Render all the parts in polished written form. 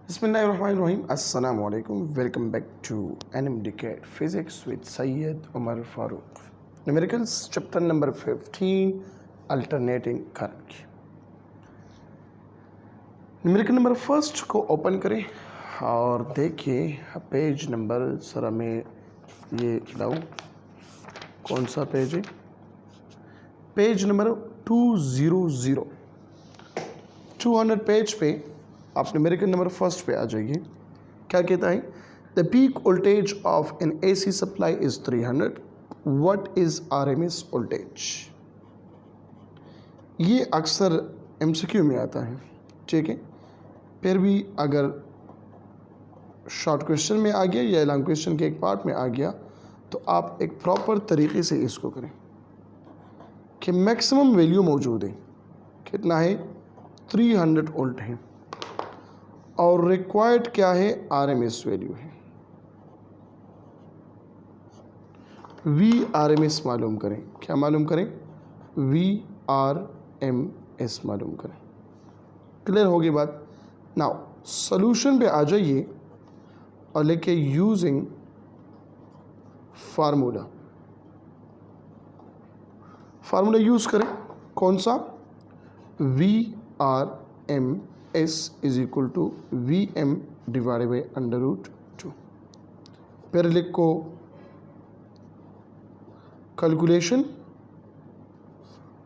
बिस्मिल्लाहिर्रहमानिर्रहीम अस्सलाम वालेकुम welcome back to NMDK physics with Syed Umar Farooq numericals chapter number 15 alternating current. Numerical number first को open करें और देखिए पेज नंबर सर में ये लाऊं कौन सा पेज है, पेज नंबर 200 पेज पे आप न्यूमेरिकल नंबर फर्स्ट पे आ जाइए। क्या कहता है? The peak voltage of an AC supply is 300, what is RMS voltage. ये अक्सर MCQ में आता है, ठीक है। फिर भी अगर शॉर्ट क्वेश्चन में आ गया या लॉन्ग क्वेश्चन के एक पार्ट में आ गया तो आप एक प्रॉपर तरीके से इसको करें कि मैक्सिमम वैल्यू मौजूद है। कितना है? 300 वोल्ट है और रिक्वायर्ड क्या है? RMS वैल्यू है। VRMS मालूम करें। क्या मालूम करें? VRMS मालूम करें। क्लियर होगी बात? नाउ सॉल्यूशन पे आ जाइए और लेके यूजिंग फार्मूला यूज करें। कौन सा? VRMS is equal to VM divided by √2। फिर लिखो कैलकुलेशन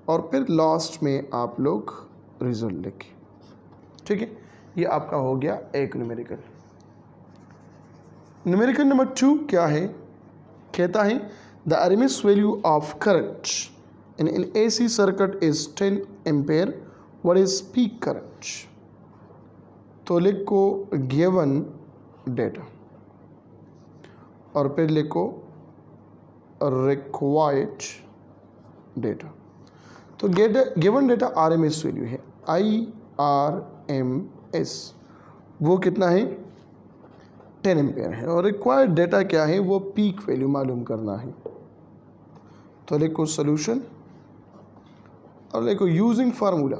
और फिर लास्ट में आप लोग रिजल्ट लिखें, ठीक है। ये आपका हो गया एक न्यूमेरिकल। न्यूमेरिकल नंबर 2 क्या है? कहता है the RMS value of current in an AC circuit is 10 ampere, what is peak current. तो लिखो गिवन डेटा और फिर लिखो रिक्वायर्ड डेटा। तो गिवन डेटा RMS वैल्यू है IRMS, वो कितना है? 10 एम्पेयर है। और रिक्वायर्ड डेटा क्या है? वो पीक वैल्यू मालूम करना है। तो लिखो सॉल्यूशन और लिखो यूजिंग फार्मूला।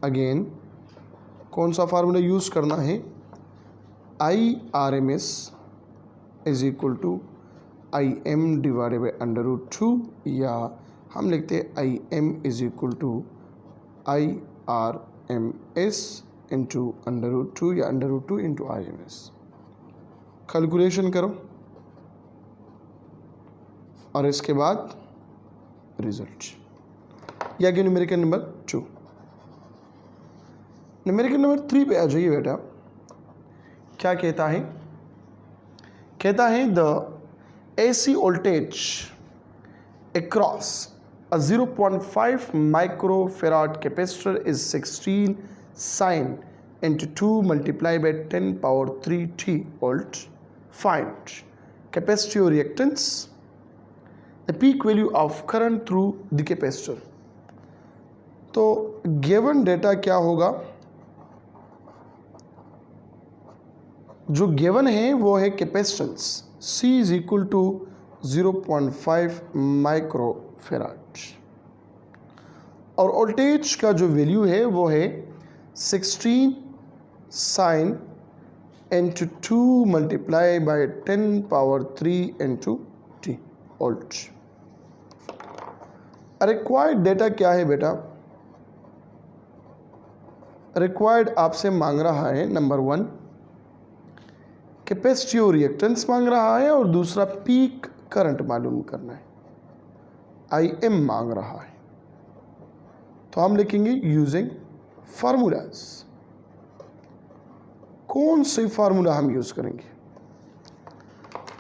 अगेन कौन सा फार्मूला यूज करना है? IRMS is equal to IM divided by √2, या हम लिखते हैं IM is equal to IRMS into √2 या √2 इंटू RMS। कैलकुलेशन करो और इसके बाद रिजल्ट। या कि न्यूमेरिकल नंबर 2। न्यूमेरिकल नंबर 3 पे आ जाइए बेटा। क्या कहता है? कहता है the AC voltage across a 0.5 microfarad capacitor is 16 sin into 2 multiplied by 10 power 3 t volt. Find capacitor reactance, the peak value of current through the capacitor. तो गिवन डेटा क्या होगा? जो गिवन है वो है capacitance C is equal to 0.5 microfarad और voltage का जो वैल्यू है वो है 16 sine into 2 multiply by 10 power 3 into t volt. Required data क्या है बेटा? रिक्वायर्ड आपसे मांग रहा है नंबर 1 कैपेसिटिव रिएक्टेंस मांग रहा है और दूसरा पीक करंट मालूम करना है, IM मांग रहा है। तो हम लिखेंगे यूजिंग फार्मूलाज। कौन से फार्मूला हम यूज करेंगे?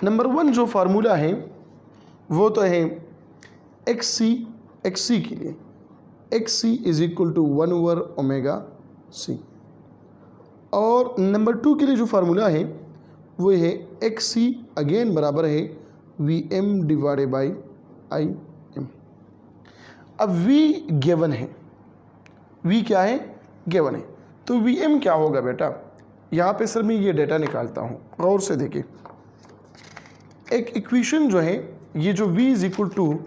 नंबर 1 जो फार्मूला है वो तो है XC के लिए XC is equal to 1/ω/c और नंबर 2 के लिए जो फार्मूला है वो है XC अगेन बराबर है VM डिवाइडेड बाई IM। अब V गिवन है, V क्या है? गिवन है। तो VM क्या होगा बेटा? यहाँ पे सर मैं ये डेटा निकालता हूँ, गौर से देखिए। एक इक्वेशन जो है ये जो V is equal to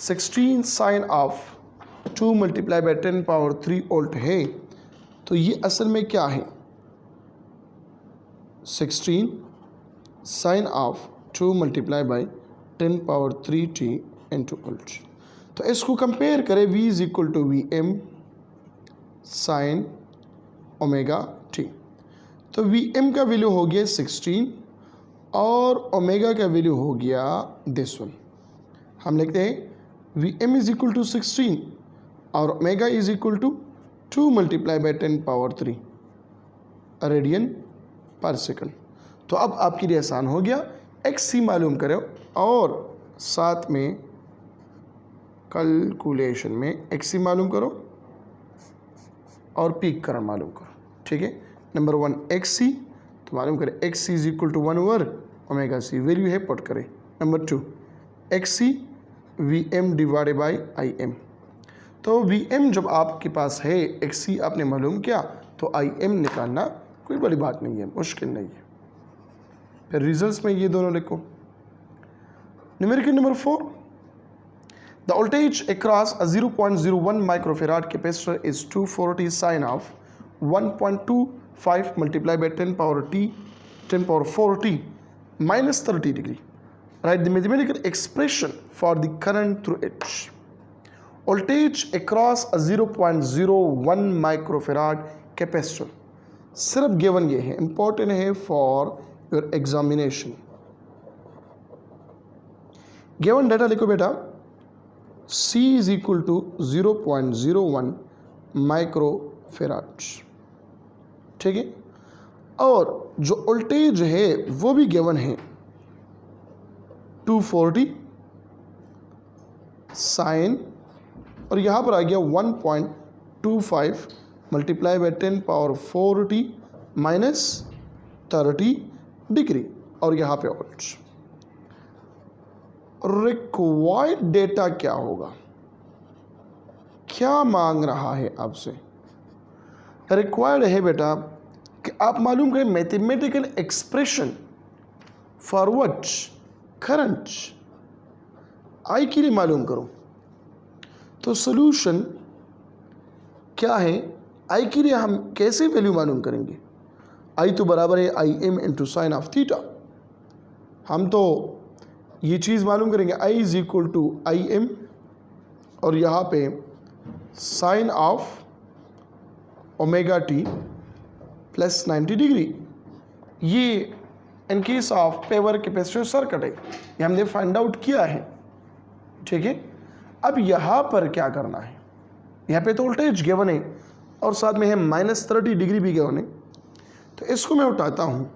16 sine of 2 multiply by 10 power 3 volt है, तो ये असल में क्या है? 16 sine of 2 multiply by 10 power 3t into उल्ट। तो इसको कंपेयर करें, v is equal to V M sine omega t. तो वी एम का वैल्यू हो गया 16 और ओमेगा का वैल्यू हो गया दिस वन। हम लिखते हैं V M is equal to 16 और omega is equal to 2 multiply by 10 power 3 radian पर सेकंड। तो अब आपके लिए आसान हो गया, एक्स सी मालूम करो और साथ में कैलकुलेशन में एक्स सी मालूम करो और पीक करंट मालूम करो। ठीक है, नंबर 1 एक्स सी, तो मालूम करें X C is equal to 1 over omega C, value है पुट करें। Number 2 X C V M divided by I M. तो वी एम जब आपके पास है, एक्स सी आपने मालूम किया, तो आई एम निकालना कोई बड़ी बात नहीं है, मुश्किल नहीं है। फिर रिजल्ट्स में ये दोनों लिखो। Numerical number 4, the voltage across a 0.01 microfarad capacitor is 240 sine of 1.25 multiplied by 10 power 4t minus 30 degree. Write the mathematical expression for the current through it. Voltage across a 0.01 microfarad capacitor सिर्फ given ये है, important है for your examination. Given data लिखो बेटा, C is equal to 0.01 microfarad. ठीक है, और जो वोल्टेज है वो भी गिवन है 240 साइन, और यहाँ पर आ गया 1.25 multiply by 10 power 4t minus 30 degree, और यहाँ पे वोल्ट। रिक्वायर्ड डेटा क्या होगा, क्या मांग रहा है आपसे? रिक्वायर्ड है बेटा कि आप मालूम करें mathematical expression for what, current. I के लिए मालूम करो। तो सॉल्यूशन क्या है, आई के लिए हम कैसे वैल्यू मालूम करेंगे? आई तो बराबर है I M into sine of theta. हम तो ये चीज़ मालूम करेंगे, I is equal to I M और यहाँ पे sine of omega T plus 90 डिग्री। ये in case of pure capacitor circuit है, ये हमने फाइंड आउट किया है। ठीक है, अब यहाँ पर क्या करना है, यहाँ पे तो वोल्टेज गिवन है और साथ में है माइनस 30 डिग्री भी गिवन है। तो इसको मैं उठाता हूँ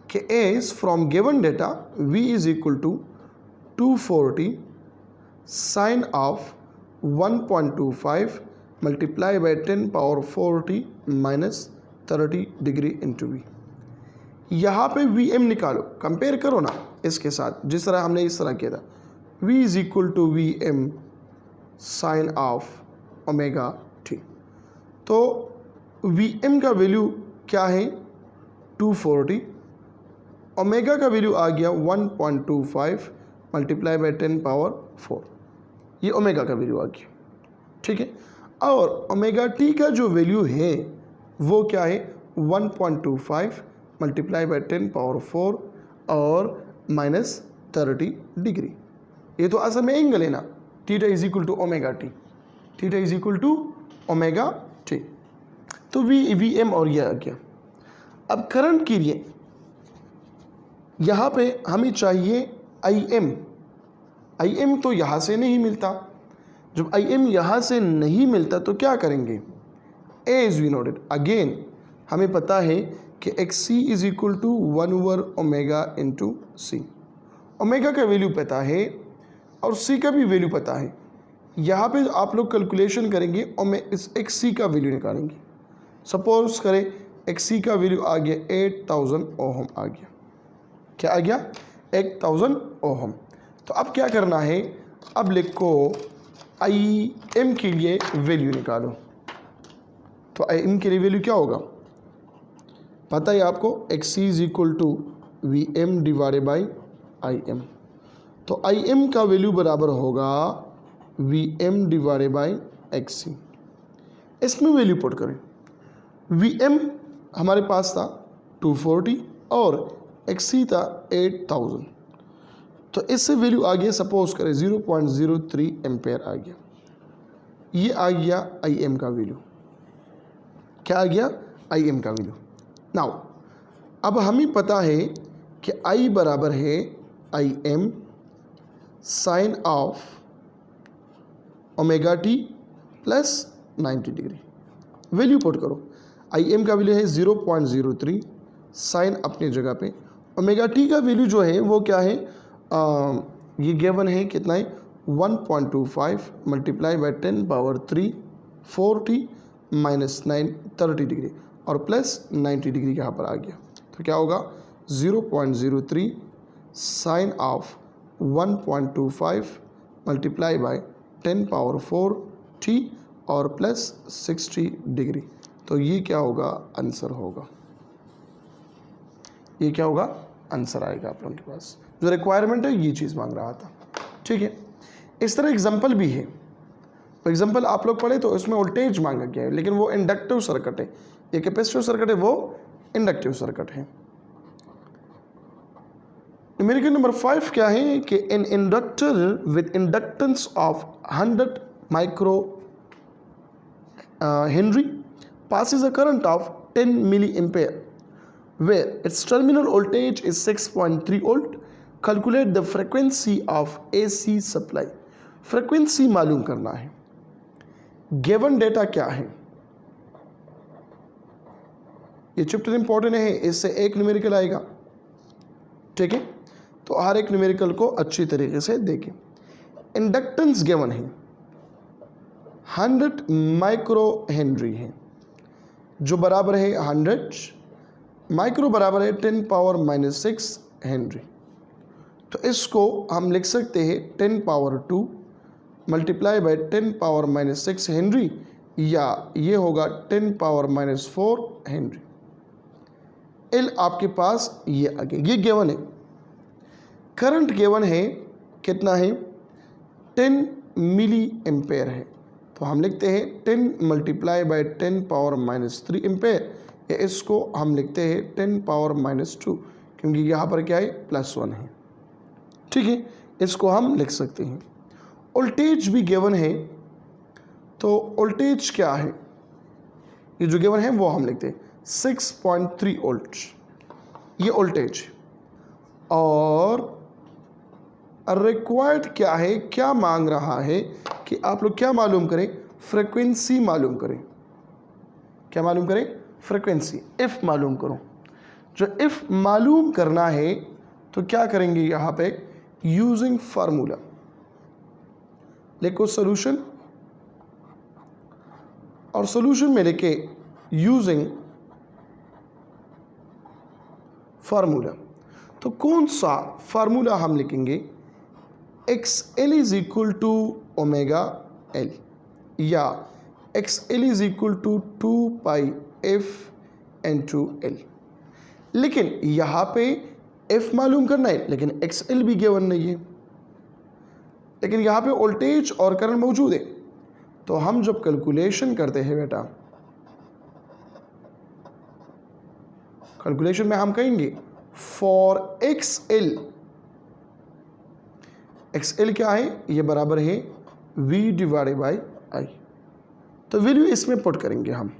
कि as from given data V is equal to 240 sine of 1.25 multiply by 10 power 4t minus 30 degree into V। यहाँ पे वी एम निकालो, कंपेयर करो ना इसके साथ जिस तरह हमने इस तरह किया था। V is equal to V M sine of omega t. तो वी एम का वैल्यू क्या है 240, ओमेगा का वैल्यू आ गया 1.25 मल्टीप्लाई बाई 10 पावर 4, ये ओमेगा का वैल्यू आ गया। ठीक है, और ओमेगा टी का जो वैल्यू है वो क्या है 1.25 मल्टीप्लाई बाई 10 पावर 4 और माइनस 30 डिग्री। ये तो असल में एंगल है ना, theta is equal to omega t, theta is equal to omega t. तो वी एम और ये आ गया। अब करंट के लिए यहाँ पे हमें चाहिए आई एम तो यहाँ से नहीं मिलता। जब आई एम यहाँ से नहीं मिलता तो क्या करेंगे, एज वी नोटेड अगेन हमें पता है कि X C is equal to 1 over omega into C. Omega का वैल्यू पता है और सी का भी वैल्यू पता है। यहाँ पे आप लोग कैलकुलेशन करेंगे और इस एक्स सी का वैल्यू निकालेंगे। सपोज करें एक्स सी का वैल्यू आ गया 8000 ओहम आ गया। क्या आ गया 1000 ओहम। तो अब क्या करना है, अब लिखो आई एम के लिए वैल्यू निकालो। तो आई एम के लिए वैल्यू क्या होगा पता है आपको, X C is equal to V M divided by I M. तो आई एम का वैल्यू बराबर होगा V M divided by X C. इसमें वैल्यू पुट करें, वी एम हमारे पास था 240 और XC था 8000। तो इससे वैल्यू आ गया, सपोज करें 0.03 एम्पेयर आ गया। ये आ गया IM का वैल्यू। क्या आ गया? IM का वैल्यू। नाउ अब हमें पता है कि I बराबर है IM sine of omega T plus 90 degree. Value put करो। IM का वैल्यू है 0.03, साइन अपनी जगह पे। ओमेगा टी का वैल्यू जो है वो क्या है? ये गिवन है कितना है? 1.25 multiply by 10 power 3 40 minus 9 30 degree और प्लस 90 डिग्री यहाँ पर आ गया। तो क्या होगा? 0.03 sine of 1.25 multiply by 10 power 4 t और प्लस 60 डिग्री। तो ये क्या होगा? आंसर होगा। ये क्या होगा? आंसर आएगा आप लोगों के पास। जो रिक्वायरमेंट है ये चीज़ मांग रहा था। ठीक है, इस तरह एग्जाम्पल भी है। एग्जाम्पल आप लोग पढ़े तो उसमें वोल्टेज मांगा गया है, लेकिन वो इंडक्टिव सर्किट है। ये कैपेसिटिव सर्किट है, वो इंडक्टिव सर्किट है। न्यूमेरिकल नंबर 5 क्या है कि an inductor with inductance of 100 micro Henry passes a current of 10 milliampere where its terminal voltage is 6.3 volt. Calculate the frequency of AC supply. Frequency मालूम करना है। Given data क्या है? ये चैप्टर इंपॉर्टेंट है, इससे एक न्यूमेरिकल आएगा। ठीक है, तो हर एक न्यूमेरिकल को अच्छी तरीके से देखें। इंडक्टेंस गिवन है 100 माइक्रो हेनरी है, जो बराबर है 100 माइक्रो बराबर है 10 पावर माइनस 6 हेनरी। तो इसको हम लिख सकते हैं 10 power 2 multiply by 10 power minus 6 Henry, या ये होगा 10 पावर माइनस 4 हेनरी। एल आपके पास ये आगे, ये गिवन है। करंट गिवन है कितना है? 10 मिली एम्पेयर है। तो हम लिखते हैं 10 multiply by 10 power minus 3 ampere, या इसको हम लिखते हैं 10 पावर माइनस 2, क्योंकि यहाँ पर क्या है? +1 है। ठीक है, इसको हम लिख सकते हैं। वोल्टेज भी गिवन है, तो वोल्टेज क्या है? ये जो गिवन है वो हम लिखते हैं 6.3 वोल्ट, ये वोल्टेज। और रिक्वायर्ड क्या है? क्या मांग रहा है कि आप लोग क्या मालूम करें? फ्रीक्वेंसी मालूम करें। क्या मालूम करें? फ्रीक्वेंसी। इफ मालूम करो। जो इफ मालूम करना है तो क्या करेंगे? यहाँ पे यूजिंग फार्मूला लिखो सॉल्यूशन, और सॉल्यूशन में लिखे यूजिंग फार्मूला। तो कौन सा फार्मूला हम लिखेंगे? XL is equal to omega L, या XL is equal to 2 pi F into L. लेकिन यहाँ पे F मालूम करना है, लेकिन XL भी गिवन नहीं है। लेकिन यहाँ पे वोल्टेज और करंट मौजूद है। तो हम जब कैलकुलेशन करते हैं बेटा, कैलकुलेशन में हम कहेंगे फॉर XL क्या है? ये बराबर है V डिवाइडेड बाई I। तो वैल्यू इसमें पुट करेंगे हम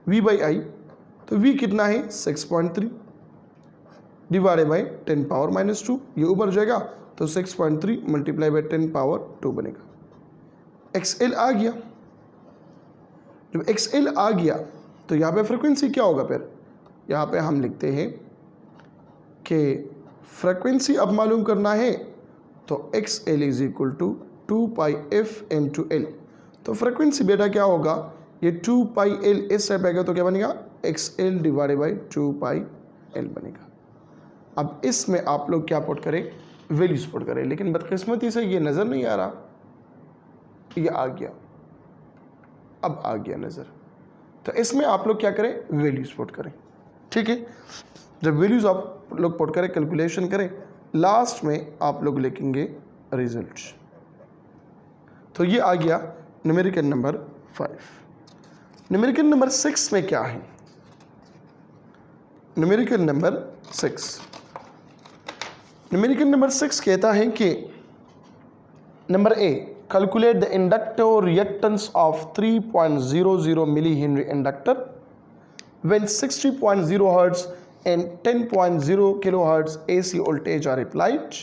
V बाई I। तो V कितना है? 6.3 डिवाइडेड बाई 10 पावर माइनस 2, ये ऊपर जाएगा तो 6.3 मल्टीप्लाई बाई 10 पावर 2 बनेगा। XL आ गया। जब XL आ गया तो यहाँ पे फ्रीक्वेंसी क्या होगा? फिर यहाँ पे हम लिखते हैं कि फ्रीक्वेंसी अब मालूम करना है, तो XL is equal to 2 pi F into L. तो फ्रीक्वेंसी बेटा क्या होगा? ये 2 पाई एल इस साइड आएगा तो क्या बनेगा? XL divided by 2 pi L बनेगा। अब इसमें आप लोग क्या पुट करें? वैल्यूज पुट करें। लेकिन बदकिस्मती से ये नज़र नहीं आ रहा, ये आ गया, अब आ गया नज़र। तो इसमें आप लोग क्या करें? वैल्यूज पुट करें। ठीक है, जब वैल्यूज आप लोग पुट करें, कैलकुलेशन करें, लास्ट में आप लोग लिखेंगे रिजल्ट। तो ये आ गया न्यूमेरिकल नंबर 5। न्यूमेरिकल नंबर 6 में क्या है? Numerical number 6। न्यूमेरिकल नंबर 6 कहता है कि number A, calculate the inductor reactance of 3.00 milli henry inductor when 60.0 hertz and 10.0 kilohertz AC voltage are applied.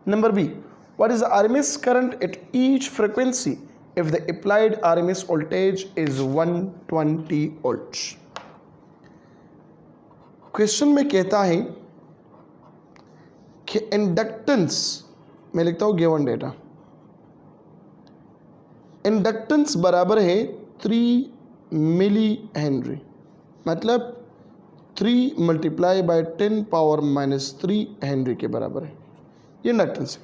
Number B, what is the RMS current at each frequency if the applied RMS voltage is 120 volts? Question में कहता है कि inductance, मैं लिखता हूँ given data, inductance बराबर है 3 milli henry, मतलब 3 मल्टीप्लाई बाय 10 पावर -3 हेनरी के बराबर है, ये इंडक्टेंस है।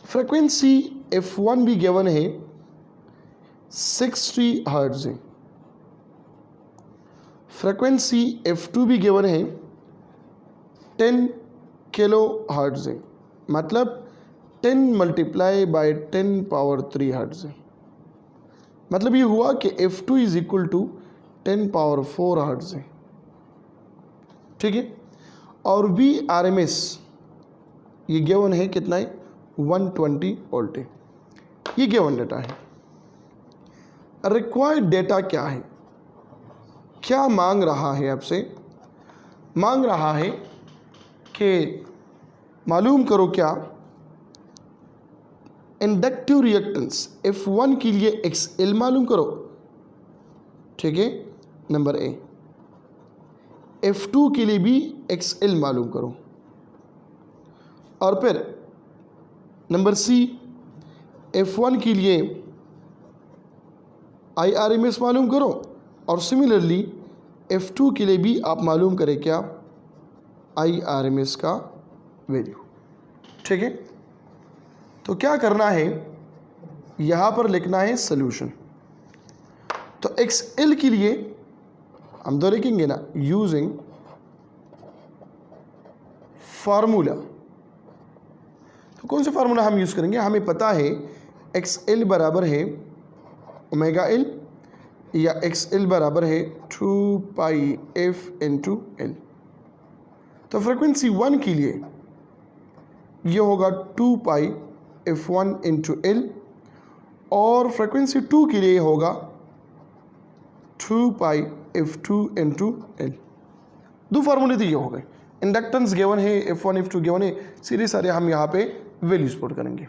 फ्रीक्वेंसी F1 भी गिवन है 60 हर्ट्ज है, फ्रीक्वेंसी F2 भी गिवन है 10 किलो हर्ट्ज है, मतलब 10 मल्टीप्लाई बाय 10 पावर 3 हर्ट्ज है। मतलब ये हुआ कि F2 is equal to 10 power 4 hertz है, ठीक है। और वी आर एम एस ये गिवन है कितना है, 120 वोल्ट है, ये गिवन डेटा है। रिक्वायर्ड डेटा क्या है, क्या मांग रहा है आपसे, मांग रहा है कि मालूम करो क्या इंडक्टिव रिएक्टेंस F1 के लिए XL मालूम करो, ठीक है, नंबर ए। F2 के लिए भी XL मालूम करो, और फिर नंबर सी, F1 के लिए IRMS मालूम करो, और सिमिलरली F2 के लिए भी आप मालूम करें क्या, IRMS का वैल्यू, ठीक है। तो क्या करना है, यहाँ पर लिखना है सॉल्यूशन। तो XL के लिए हम तो लिखेंगे ना यूजिंग फार्मूला। तो कौन सा फार्मूला हम यूज़ करेंगे, हमें पता है XL बराबर है ओमेगा L, या XL बराबर है 2 पाई F इंटू L। तो फ्रीक्वेंसी 1 के लिए ये होगा 2 पाई F1 इंटू L, और फ्रीक्वेंसी 2 के लिए होगा 2 पाई F2 इंटू L। दो फार्मूले तो ये हो गए, इंडक्टेंस गिवन है, F1 F2 गिवन है, सीधे सारे हम यहाँ पे वैल्यूज पुट करेंगे।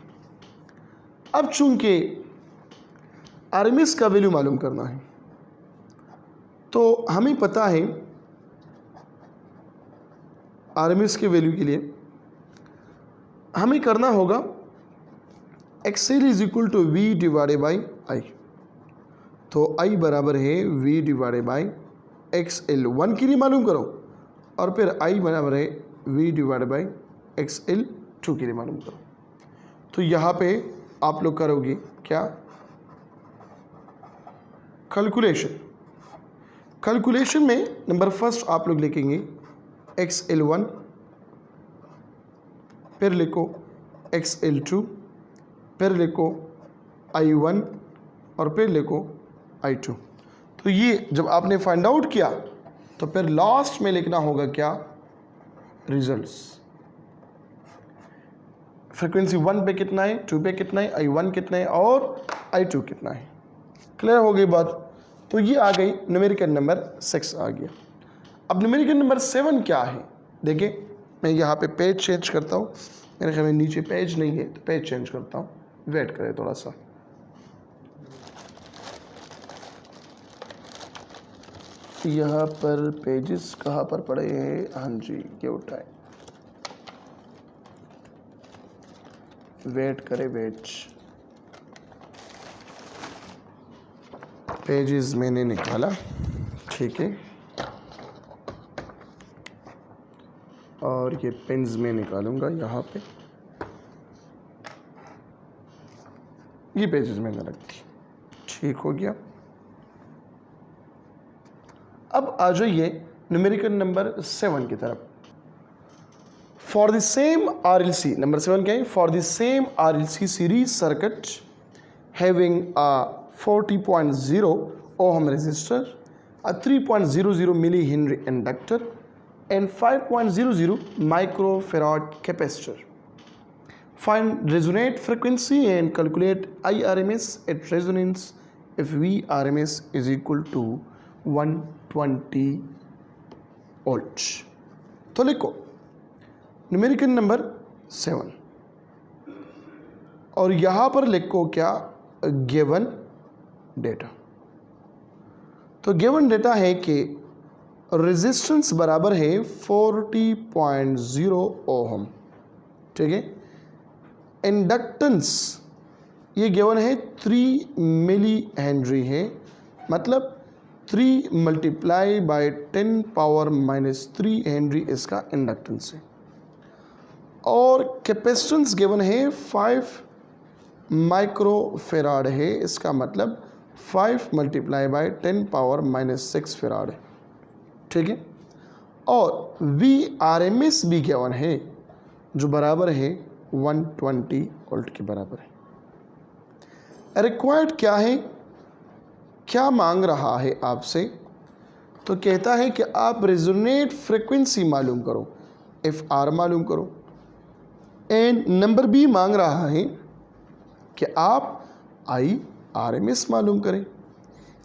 अब चूंकि आरएमएस का वैल्यू मालूम करना है, तो हमें पता है आरएमएस के वैल्यू के लिए हमें करना होगा XL is equal to V divided by I। तो I बराबर है V डिवाइडेड बाई XL 1 के लिए मालूम करो, और फिर I बराबर है V डिवाइडेड बाई XL 2 के लिए मालूम करो। तो यहाँ पे आप लोग करोगे क्या, कैलकुलेशन। कैलकुलेशन में नंबर फर्स्ट आप लोग लिखेंगे XL1, फिर लिखो XL2, फिर लिखो I1, और फिर लिखो I2। तो ये जब आपने फाइंड आउट किया तो फिर लास्ट में लिखना होगा क्या, रिजल्ट्स। फ्रीक्वेंसी 1 पे कितना है, 2 पे कितना है, I1 कितना है, और I2 कितना है। क्लियर हो गई बात। तो ये आ गई न्यूमेरिकल नंबर 6 आ गया। अब न्यूमेरिकल नंबर 7 क्या है, देखिए मैं यहाँ पे पेज चेंज करता हूँ, मेरे ख्याल में नीचे पेज नहीं है तो पेज चेंज करता हूँ, वेट करें थोड़ा सा। यहाँ पर पेजेस कहाँ पर पड़े हैं, हाँ जी ये उठाए, वेट करें, वेट। पेजेस मैंने निकाला, ठीक है, और ये पेन्स में निकालूंगा यहाँ पे, ये पेजेस मैंने रख दी, ठीक हो गया। अब आ जाइए न्यूमेरिकल नंबर 7 की तरफ। For the same RLC, number 7 क्या है, for the same RLC series circuit having a 40.0 ohm resistor, a 3.00 milli Henry inductor and 5.00 microfarad capacitor. Find resonate frequency and calculate IRMS at resonance if VRMS is equal to 120 volts. तो लिखो numerical number 7 और यहाँ पर लिखो क्या given data. तो given data है कि रेजिस्टेंस बराबर है 40.0 ओहम, ठीक है। इंडक्टेंस ये गिवन है 3 मिली हेनरी है, मतलब 3 मल्टीप्लाई बाय 10 पावर -3 हेनरी इसका इंडक्टेंस है। और कैपेसिटेंस गिवन है 5 माइक्रोफेराड है, इसका मतलब 5 मल्टीप्लाई बाय 10 पावर -6 फेराड है, ठीक है। और VRMS भी गिवन है जो बराबर है 120 वोल्ट के बराबर है। रिक्वायर्ड क्या है, क्या मांग रहा है आपसे, तो कहता है कि आप रेजोनेट फ्रीक्वेंसी मालूम करो, FR मालूम करो। एंड नंबर बी मांग रहा है कि आप IRMS मालूम करें।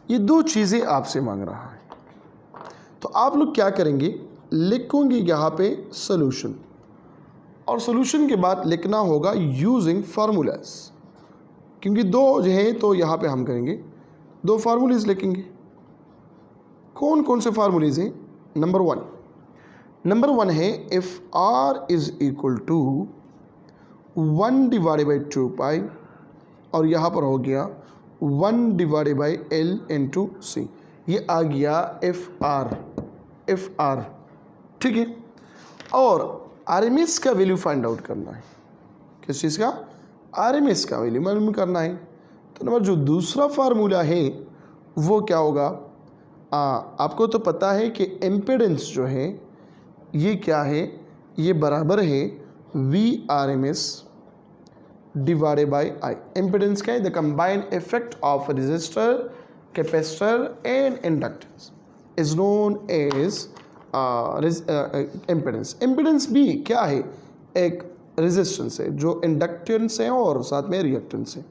ये दो चीज़ें आपसे मांग रहा है। तो आप लोग क्या करेंगे, लिखोगे यहाँ पे सोल्यूशन, और सोल्यूशन के बाद लिखना होगा यूजिंग फार्मूलाज, क्योंकि दो जो है तो यहाँ पे हम करेंगे 2 फार्मूलेज लिखेंगे। कौन कौन से फार्मूलेज हैं? नंबर वन है if R is equal to 1/2 pi, और यहाँ पर हो गया 1/L इंटू C, ये आ गया FR, ठीक है। और RMS का वैल्यू फाइंड आउट करना है। किस चीज़ का? RMS का वैल्यू मालूम करना है। तो नंबर जो दूसरा फार्मूला है वो क्या होगा? आपको तो पता है कि इम्पीडेंस जो है ये क्या है, ये बराबर है VRMS divided by I। Impedance क्या है? The combined effect of resistor, capacitor and inductance is known as impedance. Impedance भी क्या है? एक रेजिस्टेंस है जो इंडक्टेंस है और साथ में रिएक्टेंस है,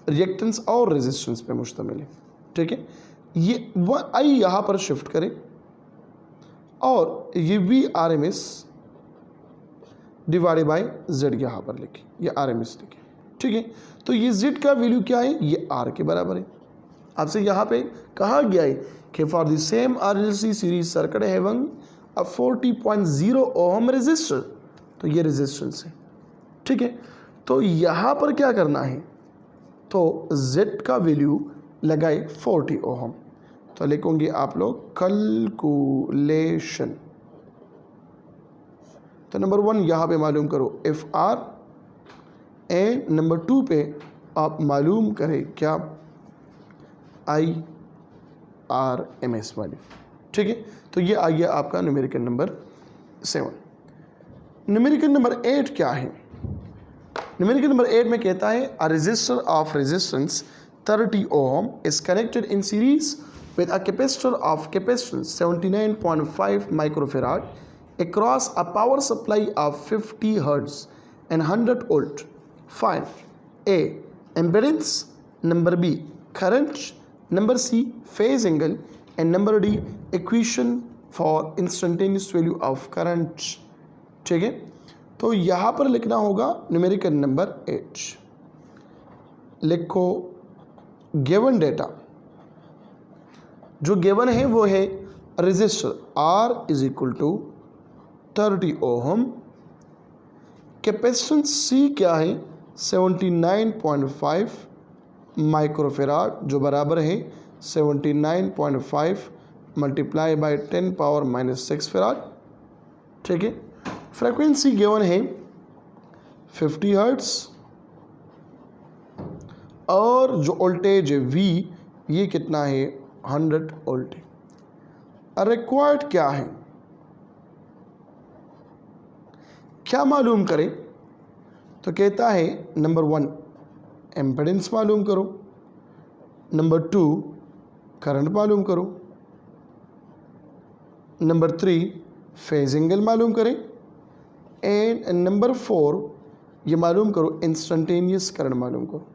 रिएक्टेंस और रेजिस्टेंस पे मुश्तमिल है, ठीक है। ये I यहाँ पर शिफ्ट करें और ये VRMS डिवाइडेड बाय Z यहाँ पर लिखें, ये RMS लिखें, ठीक है। तो ये Z का वैल्यू क्या है? ये R के बराबर है। आपसे यहाँ पे कहा गया है कि for the same RLC series circuit having a 40.0 ohm resistor, तो ये रेजिस्टेंस है, ठीक है। तो यहाँ पर क्या करना है, तो Z का वैल्यू लगाए 40 ओम। तो लिखोगे आप लोग कैलकुलेशन। तो नंबर 1 यहाँ पे मालूम करो FR, एंड नंबर 2 पे आप मालूम करें क्या? IRMS वाली, ठीक है। तो ये आ गया आपका न्यूमेरिकल नंबर 7। न्यूमेरिकल नंबर 8 क्या है? न्यूमेरिकल नंबर 8 में कहता है a resistor of resistance 30 ohm is connected in series with a capacitor of capacitance 79.5 microfarad across a power supply of 50 Hz and 100 volt. Find A. Impedance, number B. Current, number C. Phase angle, and number D. Equation for instantaneous value of current. ठीक है, तो यहाँ पर लिखना होगा numerical number 8। लिखो given data, जो given है वो है resistor R is equal to 30 ohm, capacitance C क्या है? 79.5 माइक्रोफेराड, जो बराबर है 79.5 मल्टीप्लाई बाय 10 पावर -6 फेराड, ठीक है। फ्रीक्वेंसी गिवन है 50 हर्ट्ज, और जो वोल्टेज है V ये कितना है? 100 वोल्ट। रिक्वायर्ड क्या है, क्या मालूम करें? तो कहता है नंबर 1 इम्पीडेंस मालूम करो, नंबर 2 करंट मालूम करो, नंबर 3 फेज एंगल मालूम करें, एंड नंबर 4 ये मालूम करो इंस्टेंटेनियस करंट मालूम करो।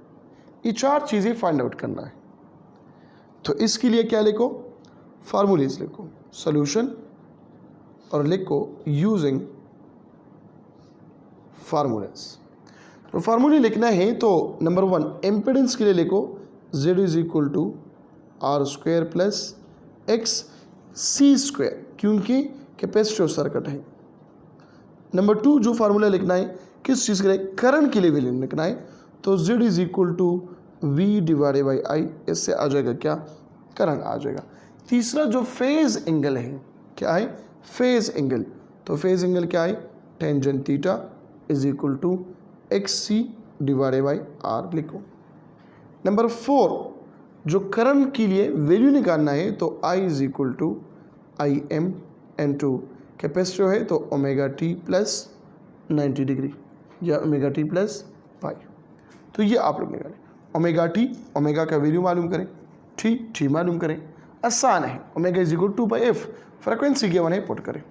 ये 4 चीज़ें फाइंड आउट करना है। तो इसके लिए क्या लिखो, फार्मूलेज लिखो, सॉल्यूशन और लिखो यूजिंग फार्मूलेज। तो फार्मूले लिखना है तो नंबर 1 एम्पिडेंस के लिए लिखो Z is equal to R square plus X C square, क्योंकि कैपेसिटिव सर्किट है। नंबर 2 जो फार्मूला लिखना है किस चीज़ के लिए, करंट के लिए वैल्यू लिखना है, तो Z is equal to V divided by I, इससे आ जाएगा क्या, करंट आ जाएगा। तीसरा जो फेज एंगल है, क्या है, फेज एंगल, तो फेज एंगल क्या है, tangent theta is equal to X C divided by R लिखो। नंबर 4 जो करंट के लिए वैल्यू निकालना है, तो I is equal to I M into, capacitive है तो ओमेगा टी प्लस 90 डिग्री या ओमेगा टी प्लस पाई। तो ये आप लोग निकालें, ओमेगा टी, ओमेगा का वैल्यू मालूम करें, टी मालूम करें, आसान है, omega is equal to pi F, frequency given है पुट करें,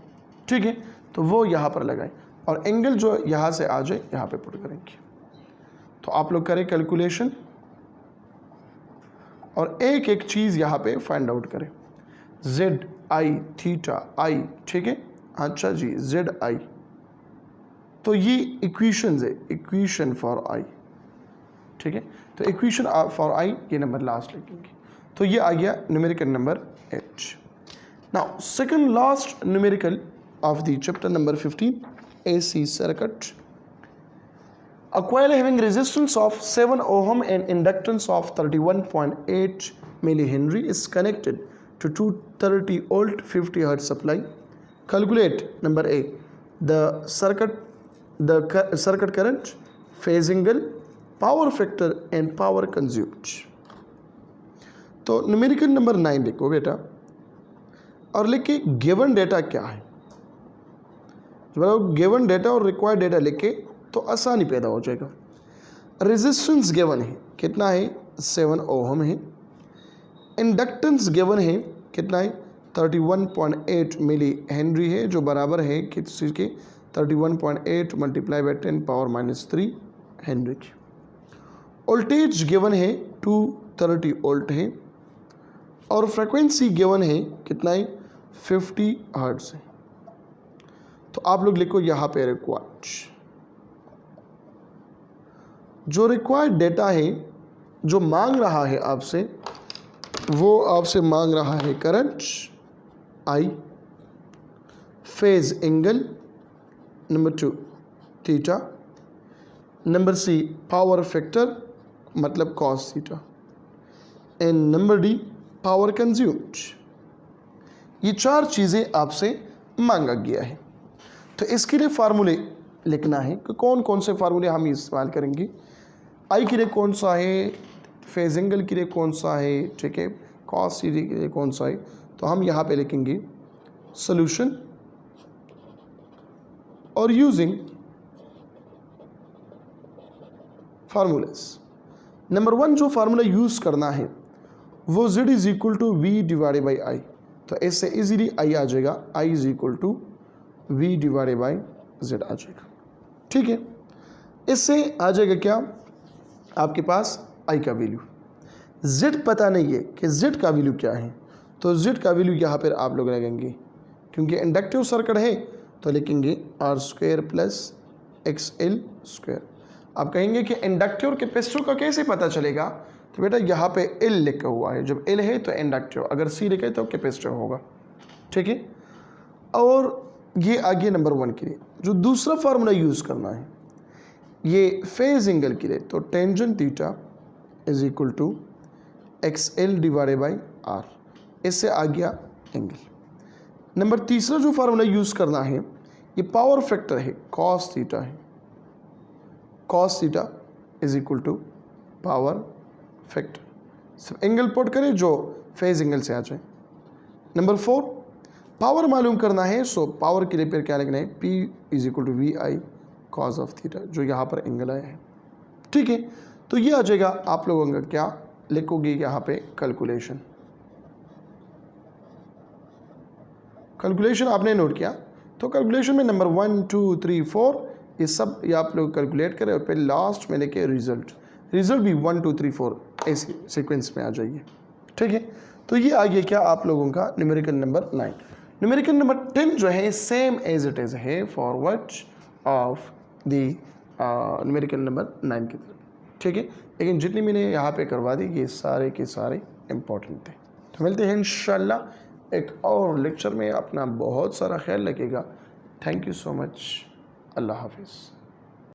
ठीक है। तो वो यहाँ पर लगाएं और एंगल जो यहाँ से आ जाए यहाँ पे पुट करेंगे। तो आप लोग करें कैलकुलेशन और एक एक चीज़ यहाँ पे फाइंड आउट करें। जेड आई थीटा आई, ठीक है, अच्छा जी, जेड आई, तो ये इक्वेशन है, इक्वेशन फॉर आई, ठीक है। तो इक्वेशन फॉर आई ये नंबर लास्ट लिखेंगे। तो ये आ गया numerical number 8। Now second last numerical of the chapter number 15 AC circuit. A coil having resistance of 7 ohm and inductance of 31.8 millihenry is connected to 230 volt 50 hertz supply. Calculate number A the circuit current, phase angle, power factor and power consumed. तो numerical number 9 लिखो बेटा और लिख के given data क्या है, मतलब given data और रिक्वायर्ड डेटा लिख के तो आसानी पैदा हो जाएगा। रेजिस्टेंस गिवन है, कितना है, 7 ओहम है। इंडक्टेंस गिवन है, कितना है, 31.8 मिली हेनरी है, जो बराबर है किस चीज़ के, 31.8 मल्टीप्लाई बाई 10 पावर -3 हेनरी की। वोल्टेज गिवन है 230 वोल्ट है और फ्रिक्वेंसी गिवन है कितना है, 50 हर्ट्ज है। तो आप लोग लिखो यहाँ पे रिक्वायर्ड, जो रिक्वायर्ड डेटा है जो मांग रहा है आपसे, वो आपसे मांग रहा है current I, phase angle number 2 theta, number C power factor मतलब cos theta, and number D power consumed. ये 4 चीज़ें आपसे मांगा गया है। तो इसके लिए फार्मूले लिखना है कि कौन कौन से फार्मूले हम इस्तेमाल करेंगे, आई के लिए कौन सा है, फेज एंगल के लिए कौन सा है, ठीक है, कॉस थीटा के लिए कौन सा है। तो हम यहाँ पे लिखेंगे सॉल्यूशन और यूजिंग फार्मूलेस। नंबर 1 जो फार्मूला यूज़ करना है वो Z is equal to V divided by I, तो इससे इजीली आई आ जाएगा, I is equal to V divided by Z आ जाएगा, ठीक है। इससे आ जाएगा क्या, आपके पास आई का वैल्यू, जेड पता नहीं है कि जेड का वैल्यू क्या है, तो जेड का वैल्यू यहाँ पर आप लोग लगेंगे, क्योंकि इंडक्टिव सर्किट है तो लिखेंगे R square plus X L square. आप कहेंगे कि इंडक्टिव और कैपेसिटिव का कैसे पता चलेगा, तो बेटा यहाँ पे एल लिखा हुआ है, जब एल है तो इंडक्टिव, अगर सी लिखा है तो कैपेसिटिव होगा, ठीक है। और ये आगे नंबर 1 के लिए जो दूसरा फार्मूला यूज़ करना है, ये फेज एंगल के लिए, तो tangent theta is equal to X L divided by R, इससे आ गया एंगल। नंबर तीसरा जो फार्मूला यूज़ करना है ये पावर फैक्टर है, कॉस थीटा है, cos theta is equal to power factor, सिर्फ एंगल पुट करें जो फेज एंगल से आ जाए। नंबर 4 पावर मालूम करना है, सो पावर के लिए फिर क्या लिखना है, P is equal to V I cos of theta, जो यहाँ पर एंगल आया है, ठीक है। तो ये आ जाएगा, आप लोगों का क्या लिखोगे यहाँ पे कैलकुलेशन, कैलकुलेशन आपने नोट किया, तो कैलकुलेशन में नंबर 1 2 3 4 ये सब ये आप लोग कैलकुलेट करें और फिर लास्ट में लेके रिजल्ट भी 1 2 3 4 ऐसे सीक्वेंस में आ जाइए। ठीक है, तो ये आ गया क्या आप लोगों का न्यूमेरिकल नंबर 9। न्यूमेरिकल नंबर 10 जो है सेम एज इट इज़ है forward of the numerical number 9 की तरफ। ठीक है, लेकिन जितनी मैंने यहाँ पे करवा दी ये सारे के सारे इम्पोर्टेंट थे। तो मिलते हैं इंशाल्लाह एक और लेक्चर में। अपना बहुत सारा ख्याल रखिएगा। Thank you so much. Allah हाफिज़।